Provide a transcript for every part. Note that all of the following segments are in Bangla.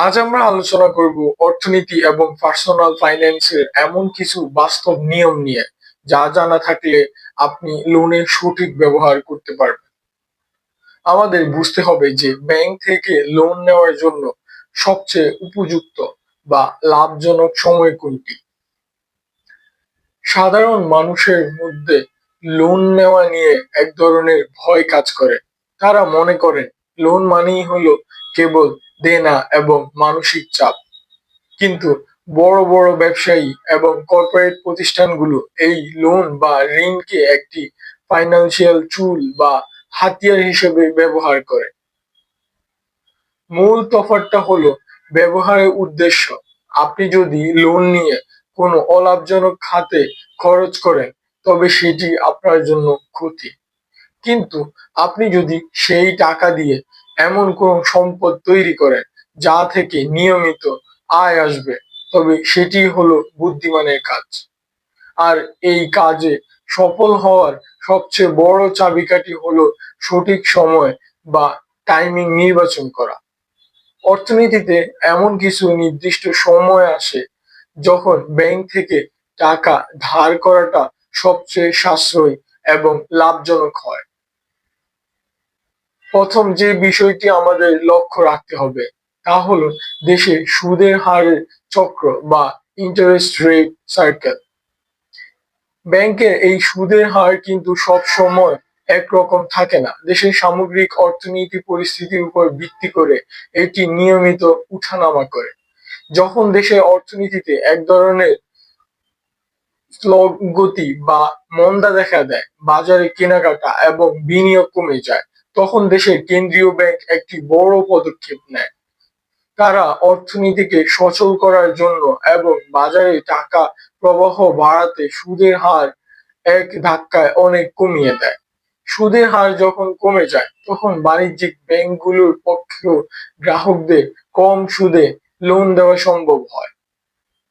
আজ আমরা আলোচনা করব অর্থনীতি এবং পার্সোনাল ফাইন্যান্সের এমন কিছু বাস্তব নিয়ম নিয়ে যা জানা থাকলে আপনি লোনের সঠিক ব্যবহার করতে পারবেন। আমাদের বুঝতে হবে যে ব্যাংক থেকে লোন নেওয়ার জন্য সবচেয়ে উপযুক্ত বা লাভজনক সময় কোনটি। সাধারণ মানুষের মধ্যে লোন নেওয়া নিয়ে এক ধরনের ভয় কাজ করে। তারা মনে করেন লোন মানেই হলো কেবল দেনা এবং মানসিক চাপ। কিন্তু বড় বড় ব্যবসায়ী এবং কর্পোরেট প্রতিষ্ঠানগুলো এই লোন বা ঋণকে একটি ফাইন্যান্সিয়াল টুল বা হাতিয়ার হিসেবে ব্যবহার করে। মূল তফাৎটা হলো ব্যবহারের উদ্দেশ্য। আপনি যদি লোন নিয়ে কোনো অলাভজনক খাতে খরচ করেন তবে সেটি আপনার জন্য ক্ষতি। কিন্তু আপনি যদি সেই টাকা দিয়ে এমন কোনো সম্পদ তৈরি করেন যা থেকে নিয়মিত আয় আসবে, তবে সেটি হলো বুদ্ধিমানের কাজ। আর এই কাজে সফল হওয়ার সবচেয়ে বড় চাবিকাঠি হলো সঠিক সময় বা টাইমিং নির্বাচন করা। অর্থনীতিতে এমন কিছু নির্দিষ্ট সময় আসে যখন ব্যাংক থেকে টাকা ধার করাটা সবচেয়ে সাশ্রয়ী এবং লাভজনক হয়। প্রথম যে বিষয়টি আমাদের লক্ষ্য রাখতে হবে তা হলো দেশে সুদের হারের চক্র বা ইন্টারেস্ট রেট সার্কেল। ব্যাংকের এই সুদের হার কিন্তু সব সময় একরকম থাকে না। দেশের সামগ্রিক অর্থনীতি পরিস্থিতির উপর ভিত্তি করে এটি নিয়মিত উঠানামা করে। যখন দেশের অর্থনীতিতে এক ধরনের গতি বা মন্দা দেখা দেয়, বাজারে কেনাকাটা এবং বিনিয়োগ কমে যায়, তখন দেশের কেন্দ্রীয় ব্যাংক একটি বড় পদক্ষেপ নেয়। তারা অর্থনীতিকে সচল করার জন্য এবং বাজারে টাকা প্রবাহ বাড়াতে সুদের হার এক ধাক্কায় অনেক কমিয়ে দেয়। সুদের হার যখন কমে যায় তখন বাণিজ্যিক ব্যাংকগুলোর পক্ষেও গ্রাহকদের কম সুদে লোন দেওয়া সম্ভব হয়।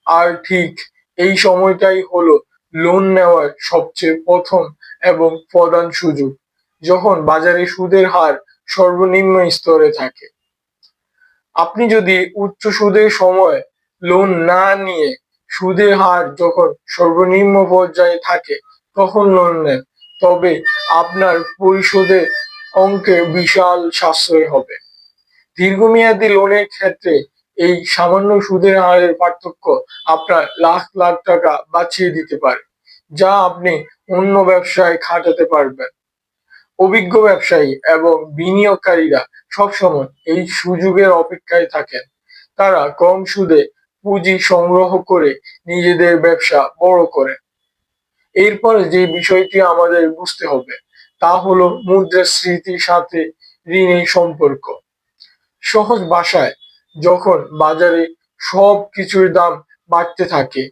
আর ঠিক এই সময়টাই হলো লোন নেওয়ার সবচেয়ে প্রথম এবং প্রধান সুযোগ, যখন বাজারে সুদের হার সর্বনিম্ন স্তরে থাকে। আপনি যদি উচ্চ সুদের সময় লোন না নিয়ে সুদের হার যখন সর্বনিম্ন পর্যায়ে থাকে তখন লোন নেন, তবে আপনার পরিশোধের অঙ্কে বিশাল সাশ্রয় হবে। দীর্ঘমেয়াদী লোনের ক্ষেত্রে এই সামান্য সুদের হারের পার্থক্য আপনার লাখ লাখ টাকা বাঁচিয়ে দিতে পারে, যা আপনি অন্য ব্যবসায় খাটাতে পারবেন। অভিজ্ঞ ব্যবসায়ী এবং বিনিয়োগকারীরা সবসময় এই সুযোগের অপেক্ষায় থাকেন। তারা কম সুদে পুঁজি সংগ্রহ করে নিজেদের ব্যবসা বড় করেন। এরপরে যে বিষয়টি আমাদের বুঝতে হবে তা হলো মুদ্রাস্ফীতির সাথে ঋণের সম্পর্ক। সহজ ভাষায়, যখন বাজারে সব কিছুর দাম বাড়তে থাকে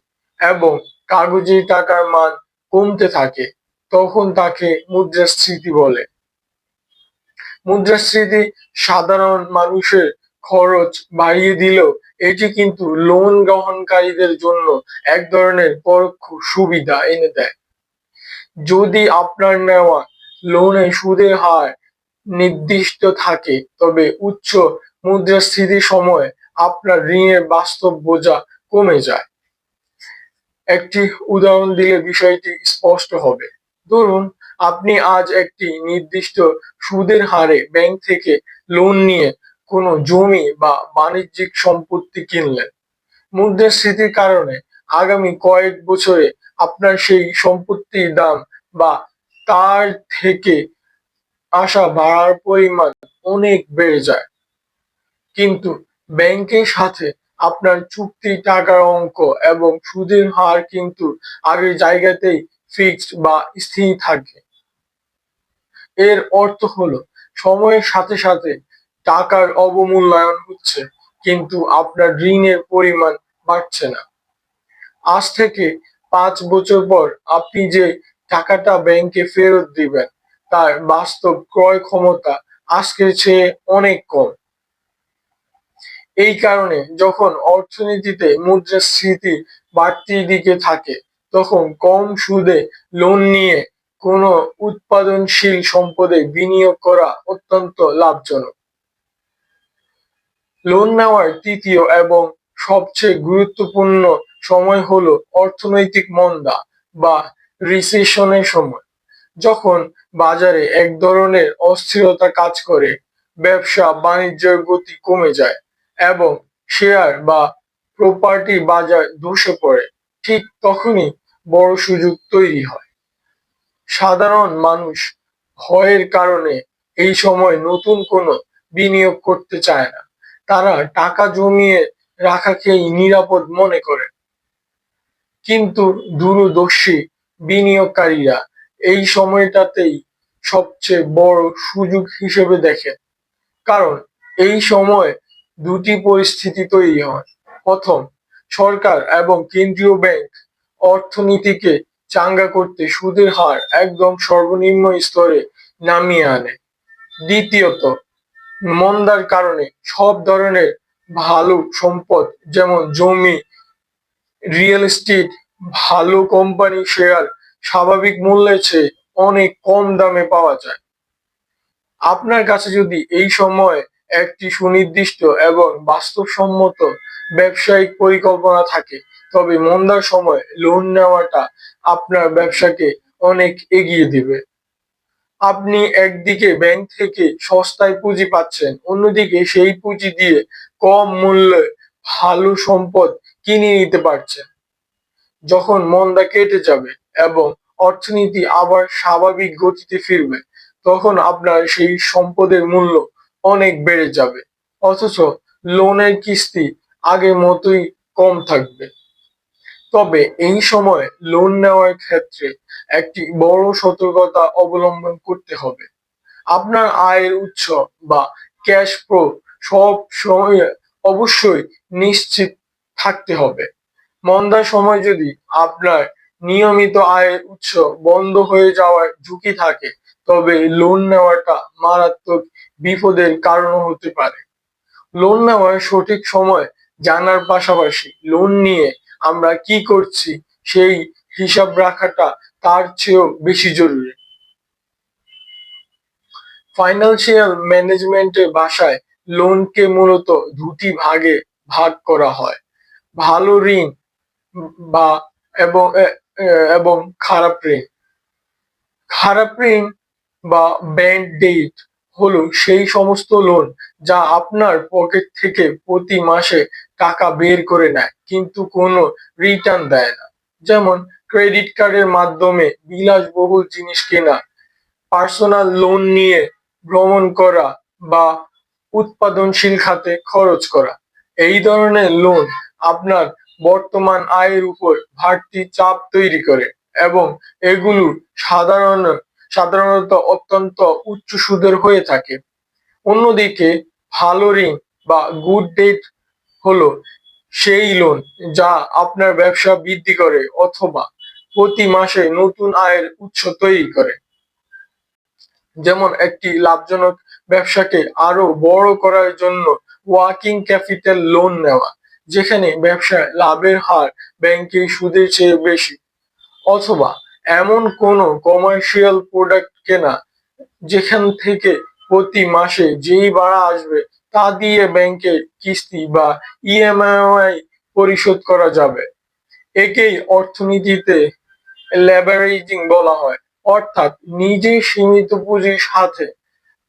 এবং কাগজের টাকার মান কমতে থাকে, তখন তাকে মুদ্রাস্ফীতি বলে। মুদ্রাস্ফীতি সাধারণ মানুষের খরচ বাড়িয়ে দিলেও এটি কিন্তু লোন গ্রহণকারীদের জন্য এক ধরনের পরোক্ষ সুবিধা এনে দেয়। যদি আপনার নেওয়া লোনের সুদের হার নির্দিষ্ট থাকে তবে উচ্চ মুদ্রাস্ফীতির সময় আপনার ঋণের বাস্তব বোঝা কমে যায়। একটি উদাহরণ দিলে বিষয়টি স্পষ্ট হবে। ধরুন আপনি আজ একটি নির্দিষ্ট সুদের হারে ব্যাংক থেকে লোন নিয়ে কোনো জমি বা বাণিজ্যিক সম্পত্তি কিনলেন। মুদ্রাস্ফীতির কারণে আগামী কয়েক বছরে আপনার সেই সম্পত্তির দাম বা তার থেকে আসা ভাড়ার পরিমাণ অনেক বেড়ে যায়। কিন্তু ব্যাংকের সাথে আপনার চুক্তির টাকার অঙ্ক এবং সুদের হার কিন্তু আগের জায়গাতেই ফিক্সড বা স্থির থাকে। এর অর্থ হলো সময়ের সাথে সাথে টাকার অবমূল্যায়ন হচ্ছে, কিন্তু আপনার ঋণের পরিমাণ বাড়ছে না। আজ থেকে 5 বছর পর আপনি যে টাকাটা ব্যাংকে ফেরত দিবেন তার বাস্তব ক্রয় ক্ষমতা আজকের চেয়ে অনেক কম। এই কারণে যখন অর্থনীতিতে মুদ্রাস্ফীতি বাড়তির দিকে থাকে তখন কম সুদে লোন নিয়ে কোনো উৎপাদনশীল সম্পদে বিনিয়োগ করা অত্যন্ত লাভজনক। লোন নেওয়ার তৃতীয় এবং সবচেয়ে গুরুত্বপূর্ণ সময় হলো অর্থনৈতিক মন্দা বা রিসেশনের সময়, যখন বাজারে এক ধরনের অস্থিরতা কাজ করে, ব্যবসা বাণিজ্যের গতি কমে যায় এবং শেয়ার বা প্রপার্টি বাজার ধসে পড়ে। ঠিক তখনই বড় সুযোগ তৈরি হয়। সাধারণ মানুষ ভয়ের কারণে এই সময় নতুন কোনো বিনিয়োগ করতে চায় না। তারা টাকা জমিয়ে রাখাকেই নিরাপদ মনে করে। কিন্তু দূরদর্শী বিনিয়োগকারীরা এই সময়টাতেই সবচেয়ে বড় সুযোগ হিসেবে দেখেন। কারণ এই সময় দুটি পরিস্থিতি তৈরি হয়। প্রথম, সরকার এবং কেন্দ্রীয় ব্যাংক অর্থনীতিকে চাঙ্গা করতে সুদের হার একদম সর্বনিম্ন স্তরে নামিয়ে আনে। দ্বিতীয়ত, মন্দার কারণে সব ধরনের ভালো সম্পদ যেমন জমি, রিয়েল এস্টেট, ভালো কোম্পানি শেয়ার স্বাভাবিক মূল্যের চেয়ে অনেক কম দামে পাওয়া যায়। আপনার কাছে যদি এই সময় একটি সুনির্দিষ্ট এবং বাস্তবসম্মত ব্যবসায়িক পরিকল্পনা থাকে, তবে মন্দার সময় লোন নেওয়াটা আপনার ব্যবসাকে অনেক এগিয়ে দিবে। আপনি একদিকে ব্যাংক থেকে সস্তায় পুঁজি পাচ্ছেন, অন্যদিকে সেই পুঁজি দিয়ে কম মূল্যে ভালো সম্পদ কিনে নিতে পারছেন। যখন মন্দা কেটে যাবে এবং অর্থনীতি আবার স্বাভাবিক গতিতে ফিরবে, তখন আপনার সেই সম্পদের মূল্য অনেক বেড়ে যাবে, অথচ লোনের কিস্তি আগের মতোই কম থাকবে। তবে এই সময় লোন নেওয়ার ক্ষেত্রে একটি বড় সতর্কতা অবলম্বন করতে হবে। আপনার আয়ের উৎস বা ক্যাশ ফ্লো সব সময় অবশ্যই নিশ্চিত থাকতে হবে। মন্দার সময় যদি আপনার নিয়মিত আয়ের উৎস বন্ধ হয়ে যাওয়ার ঝুঁকি থাকে, তবে লোন নেওয়াটা মারাত্মক বিপদের কারণ হতে পারে। লোন নেওয়ার সঠিক সময় জানার পাশাপাশি লোন নিয়ে আমরা কি করছি সেই হিসাব রাখাটা তার চেয়েও বেশি জরুরি। ফাইন্যান্সিয়াল ম্যানেজমেন্টের ভাষায় লোনকে মূলত দুটি ভাগে ভাগ করা হয়: ভালো ঋণ বা এবং এবং খারাপ ঋণ। খারাপ ঋণ বা ব্যাড ডেট হলো সেই সমস্ত লোন যা আপনার পকেট থেকে প্রতি মাসে টাকা বের করে নেয় কিন্তু কোনো রিটার্ন দেয় না। যেমন ক্রেডিট কার্ডের মাধ্যমে বিলাসবহুল জিনিস কেনা, পার্সোনাল লোন নিয়ে ভ্রমণ করা বা উৎপাদনশীল খাতে খরচ করা। এই ধরনের লোন আপনার বর্তমান আয়ের উপর বাড়তি চাপ তৈরি করে এবং এগুলো সাধারণ সাধারণত অত্যন্ত উচ্চ সুদের হয়ে থাকে। অন্যদিকে ভালো ঋণ বা গুড ডেট হলো সেই লোন যা আপনার ব্যবসা বৃদ্ধি করে অথবা প্রতি মাসে নতুন আয়ের উৎস তৈরি করে। যেমন একটি লাভজনক ব্যবসাকে আরো বড় করার জন্য ওয়ার্কিং ক্যাপিটাল লোন নেওয়া, যেখানে ব্যবসায় লাভের হার ব্যাংকের সুদের চেয়ে বেশি, অথবা এমন কোনো কমার্শিয়াল প্রোডাক্ট কেনা যেখান থেকে প্রতি মাসে যেই ভাড়া আসবে তা দিয়ে ব্যাংকের কিস্তি বা ইএমআই পরিশোধ করা যাবে। একেই অর্থনীতিতে লেভারেজিং বলা হয়, অর্থাৎ নিজের সীমিত পুঁজির সাথে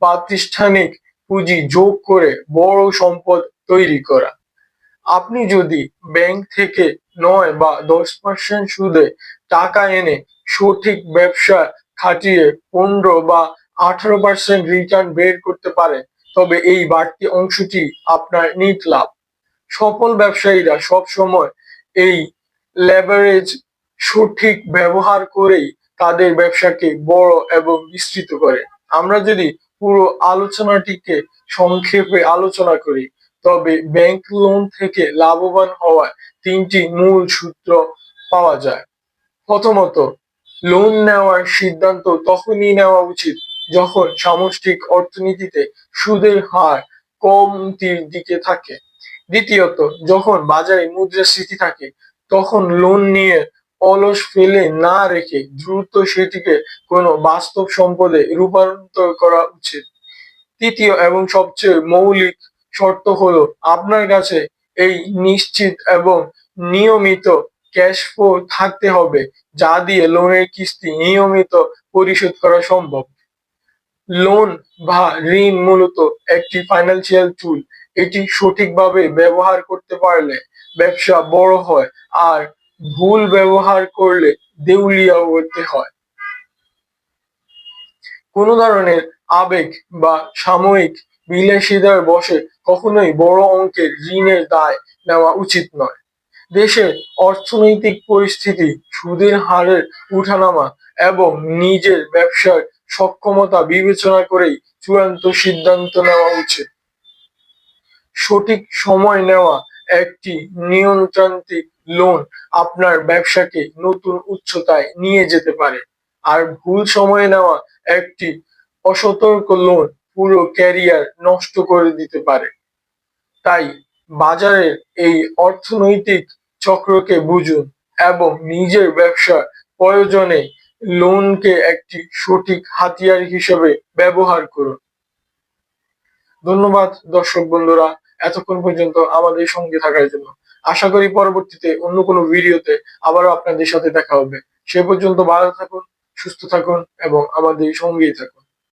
প্রাতিষ্ঠানিক পুঁজি যোগ করে বড় সম্পদ তৈরি করা। আপনি যদি ব্যাংক থেকে 9 বা 10% সুদে টাকা এনে সঠিক ব্যবসা খাটিয়ে 15 বা 18% রিটার্ন বের করতে পারেন, তবে এই বাড়তি অংশটি আপনার নিট লাভ। সফল ব্যবসায়ীরা সবসময় এই লেভারেজ সঠিক ব্যবহার করেই তাদের ব্যবসাকে বড় এবং বিস্তৃত করে। আমরা যদি পুরো আলোচনাটিকে সংক্ষেপে আলোচনা করি, তবে ব্যাংক লোন থেকে লাভবান হওয়ার তিনটি মূল সূত্র পাওয়া যায়। প্রথমত, লোন নেওয়ার সিদ্ধান্ত তখনই নেওয়া উচিত যখন সামষ্টিক অর্থনীতিতে সুদের হার কমতির দিকে থাকে। দ্বিতীয়ত, যখন বাজারে মুদ্রাস্ফীতি থাকে, তখন লোন নিয়ে অলস ফেলে না রেখে দ্রুত সেটিকে কোনো বাস্তব সম্পদে রূপান্তর করা উচিত। তৃতীয় এবং সবচেয়ে মৌলিক শর্ত হলো আপনার কাছে এই নিশ্চিত এবং নিয়মিত ক্যাশ ফ্লো থাকতে হবে, যা দিয়ে লোনের কিস্তি নিয়মিত পরিশোধ করা সম্ভব। লোন বা ঋণ মূলত একটি ফাইন্যান্সিয়াল টুল। এটি সঠিকভাবে ব্যবহার করতে পারলে ব্যবসা বড় হয়, আর ভুল ব্যবহার করলে দেউলিয়া হতে হয়। কোনো ধরনের আবেগ বা সাময়িক বিলাসিতার বশে কখনোই বড় অঙ্কের ঋণের দায় নেওয়া উচিত নয়। দেশের অর্থনৈতিক পরিস্থিতি, সুদের হারের উঠানামা এবং নিজের ব্যবসার সক্ষমতা বিবেচনা করেই চূড়ান্ত সিদ্ধান্ত নেওয়া উচিত। সঠিক সময় নেওয়া একটি নিয়মতান্ত্রিক লোন আপনার ব্যবসাকে নতুন উচ্চতায় নিয়ে যেতে পারে, আর ভুল সময়ে নেওয়া একটি অসতর্ক লোন পুরো ক্যারিয়ার নষ্ট করে দিতে পারে। তাই বাজারের এই অর্থনৈতিক চক্রকে বুঝুন এবং নিজের ব্যবসার প্রয়োজনে লোনকে একটি সঠিক হাতিয়ার হিসেবে ব্যবহার করুন। ধন্যবাদ দর্শক বন্ধুরা, এতক্ষণ পর্যন্ত আমাদের সঙ্গে থাকার জন্য। আশা করি পরবর্তীতে অন্য কোনো ভিডিওতে আবারও আপনাদের সাথে দেখা হবে। সে পর্যন্ত ভালো থাকুন, সুস্থ থাকুন এবং আমাদের সঙ্গেই থাকুন।